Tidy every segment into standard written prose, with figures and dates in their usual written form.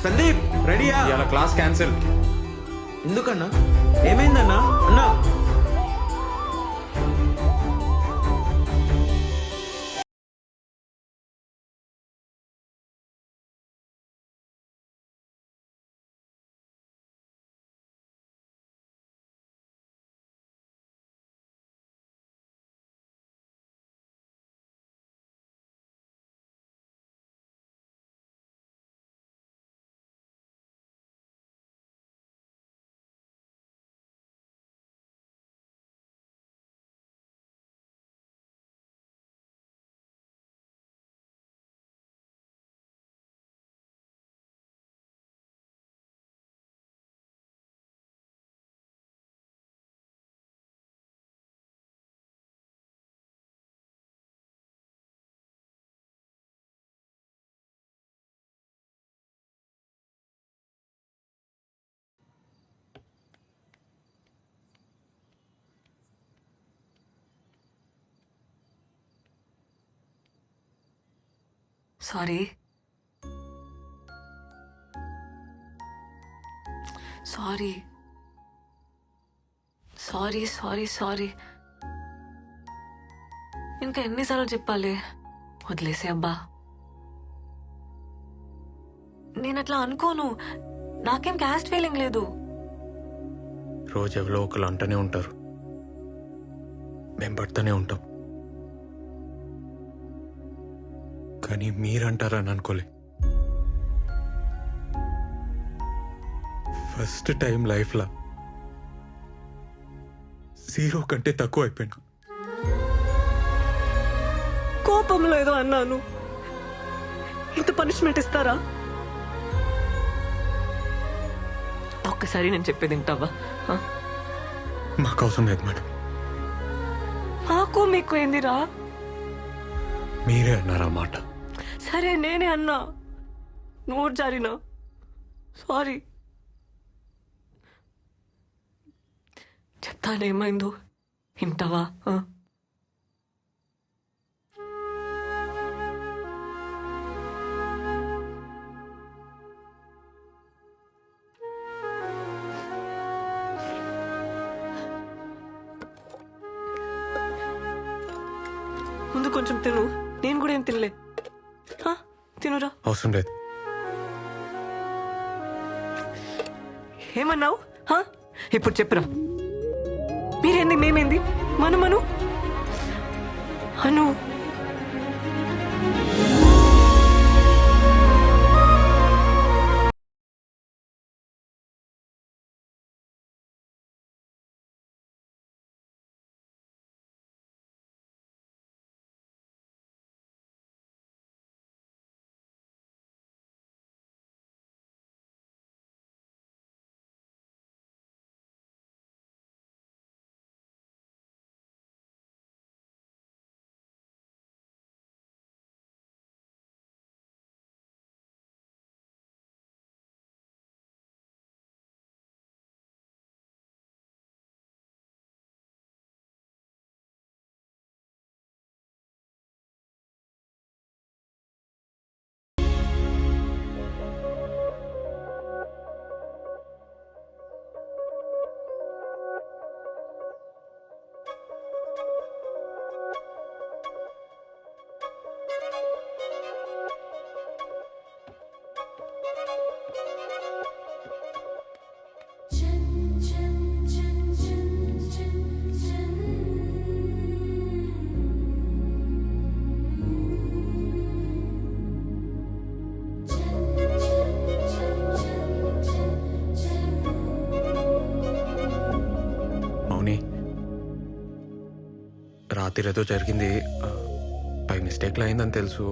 సందీప్ రెడీయా? ఇలా class cancel. ఎందుకన్నా? ఏమైందన్నా? అన్నా sorry sorry sorry sorry sorry ఇంకా ఎన్నిసార్లు చెప్పాలి? వదిలేసే అబ్బా. నేను అట్లా అనుకోను. నాకేం క్యాస్ట్ ఫీలింగ్ లేదు. రోజు ఎవరో ఒకరు అంటూనే ఉంటారు, మేము పడుతూనే ఉంటాం. కానీ మీరంటారని అనుకోలే. ఫస్ట్ టైం లైఫ్లో 0 కంటే తక్కువ అయిపోయినా. కోపంలో ఏదో అన్నాను. ఇంత పనిష్మెంట్ ఇస్తారా? ఒక్కసారి నేను చెప్పేది వింటావా? మాకు అవసరం లేదు మేడం. మాకు మీకు ఏందిరా? మీరే అన్నారు ఆ మాట. సరే నేనే అన్నా. నోరు జారినా. సారీ. చెప్తానేమైందో వింటావా? ముందు కొంచెం తిను. నేను కూడా ఏం తినలే. తినురా. అవసరం లేదు. ఏమన్నావు? ఇప్పుడు చెప్పురా. మీరేంది మేమేంది? మను అను. రాత్రి ఏదో జరిగింది, బై మిస్టేక్లో అయిందని తెలుసు.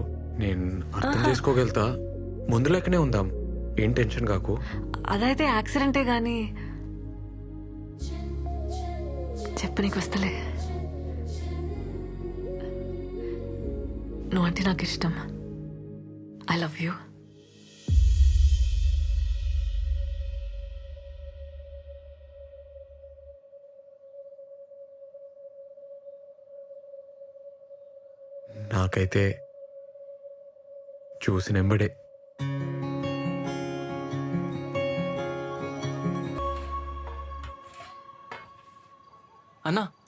నేను అర్థం చేసుకోగలుగుతా. ముందు లెక్కనే ఉందాం, ఏం టెన్షన్ కాకు. అదైతే యాక్సిడెంటే గాని చెప్పు, నీకు వస్తలే. నువ్వంటే నాకు ఇష్టం. I love you. నాకైతే చూసినెంబడే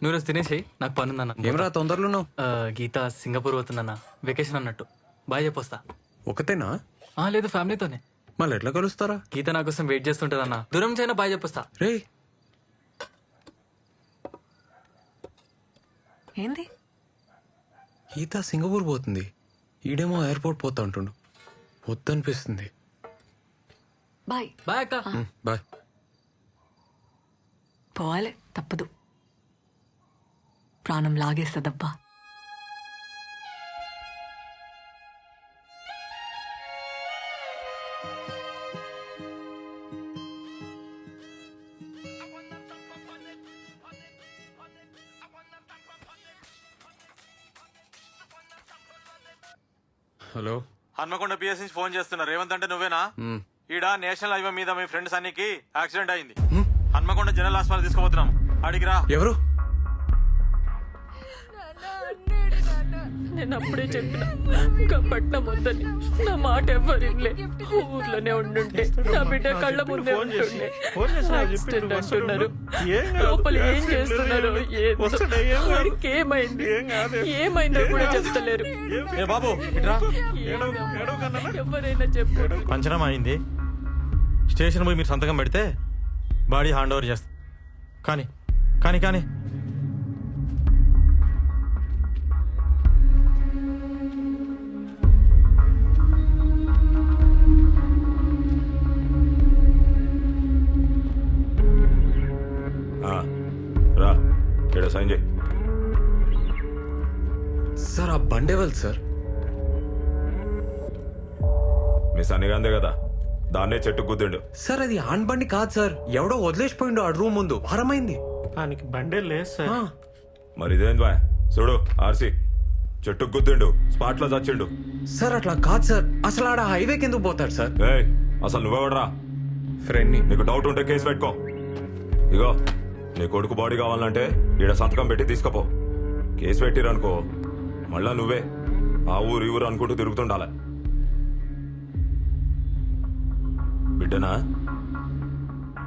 నువ్వు రోజు తినేసేయి, నాకు పని ఉందన్న. ఏమరా తొందరలో ఉన్నావు? గీత సింగపూర్ పోతుందన్న, వెకేషన్ అన్నట్టు. బాయ్ చెప్పొస్తా. ఒకతేనా? లేదు, ఫ్యామిలీతోనే. మళ్ళీ ఎట్లా కలుస్తారా? గీత నా కోసం వెయిట్ చేస్తుంటదన్న. దూరం చైనా బాయ్ చెప్పొస్తా. రే ఏంది? గీత సింగపూర్ పోతుంది, ఈడేమో ఎయిర్పోర్ట్ పోతా అంటుండు. వద్దనిపిస్తుంది. బాయ్. బాయ్ అక్క. బాయ్. పోవాలి, తప్పదు. ప్రాణం లాగేస్తుందబ్బా. హలో. హన్మకొండ పిఎస్ నుంచి ఫోన్ చేస్తున్నా. రేవంత్ అంటే నువ్వేనా? ఈడ నేషనల్ హైవే మీద మీ ఫ్రెండ్ సన్నికి యాక్సిడెంట్ అయింది. హన్మకొండ జనరల్ హాస్పిటల్ తీసుకుపోతున్నాం. అడిగిరా. ఎవరు? నేను అప్పుడే చెప్పిన ఇంకా పట్నం వద్దని. నా మాట ఎవరిలే. ఊర్లోనే ఉండుంటే నా బిడ్డ కళ్ళ ముందే ఉంటుండే. యాక్సిడెంట్ అంటున్నారు. లోపల ఏం చేస్తున్నారు? వాడికి ఏమైంది? ఏమైందో కూడా చెప్తలేరు. ఏ బాబు ఇట్రా. ఎవరైనా చెప్పారు. పంచనం అయింది. స్టేషన్ పోయి మీరు సంతకం పెడితే బాడీ హ్యాండ్ ఓవర్ చేస్తా. కానీ కానీ కానీ రా ఇక్కడ సైన్ చేయి. సార్ ఆ బండేవల్ సార్. మీ సన్నిగాందే కదా, దాన్నే చెట్టు గుద్దిండు. సార్ అది ఆన్ బండి కాదు సార్, ఎవడో వదిలేసిపోయిండు ఆ రూమ్ ముందు. వారమైంది. దానికి బండే లేదు సార్. మరి ఇదేంది బా? చూడు ఆర్సీ చెట్టు గుద్దిండు, స్పాట్ లో చచ్చిండు. సార్ అట్లా కాదు సార్, అసలు ఆడ హైవేకి ఎందుకు పోతాడు సార్? ఏయ్ అసలు నువ్వెవడరా? ఫ్రెండ్ని. నీకు డౌట్ ఉంటే కేసు పెట్టుకో. ఇగో నీ కొడుకు బాడీ కావాలంటే ఈడ సంతకం పెట్టి తీసుకుపో. కేసు పెట్టిరనుకో మళ్ళా నువ్వే ఆ ఊరు ఈ ఊరు అనుకుంటూ తిరుగుతుండాల. బిడ్డనా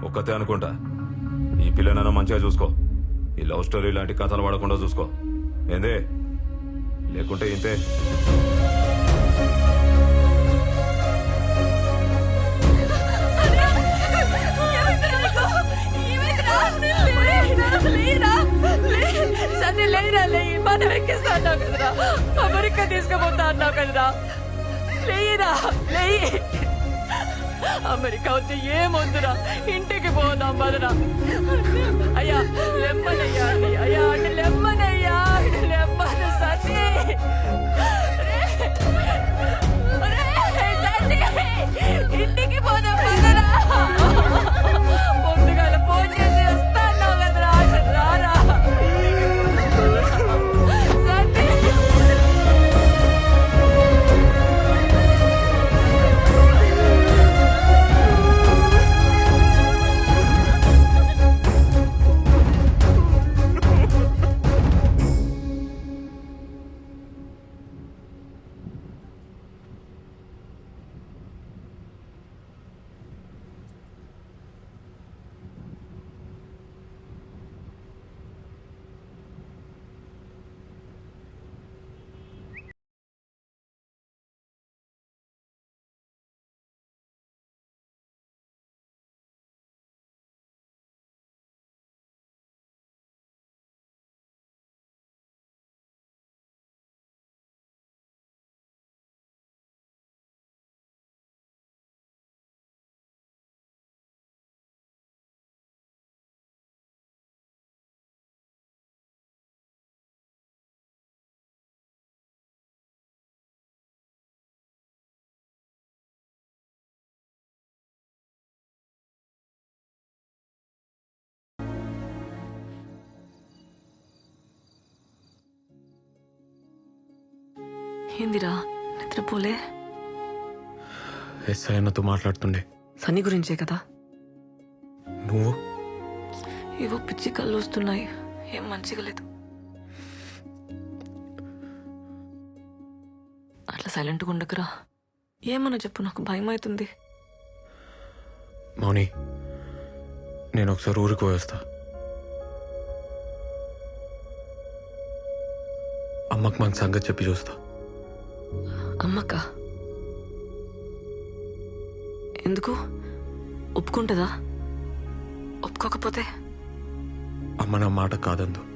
ఒక్కతే అనుకుంటా. ఈ పిల్లనైనా మంచిగా చూసుకో. ఈ లవ్ స్టోరీ లాంటి కథలు పడకుండా చూసుకో. ఏందే? లేకుంటే ఇంతే. సరే లేరా, లేయి. మనం ఎక్కిస్తా అన్నావు కదరా, అమెరికా తీసుకుపోతా అన్నావు కదరా. లేయిరా, లేయి. అమెరికా వచ్చి ఏమొద్దురా, ఇంటికి పోదాం బదరా. అయ్యా లెమ్మనయ్యా అండి, అయ్యా అంటే లెమ్మనయ్యా, లెమ్మను సతీ. ఇంటికి పోదాం బదరా. పొద్దుగాల ఫోన్ చేసి వస్తా అన్నావు కదరా, రారా. సతీ. ఏందిరా నిద్రపోలే? ఎస్ఐ అన్నతో మాట్లాడుతుండే. సన్నీ గురించే కదా? నువ్వు? ఏవో పిచ్చి కళ్ళు వస్తున్నాయి, ఏం మంచిగా లేదు. అట్లా సైలెంట్గా ఉండకురా. ఏమన్నా చెప్పు, నాకు భయం అవుతుంది. మౌని, నేను ఒకసారి ఊరికి పోయేస్తా. అమ్మకు మన సంగతి చెప్పి చూస్తా. అమ్మక్క ఎందుకు ఒప్పుకుంటుందా? ఒప్పుకోకపోతే అమ్మ నా మాట కాదందు.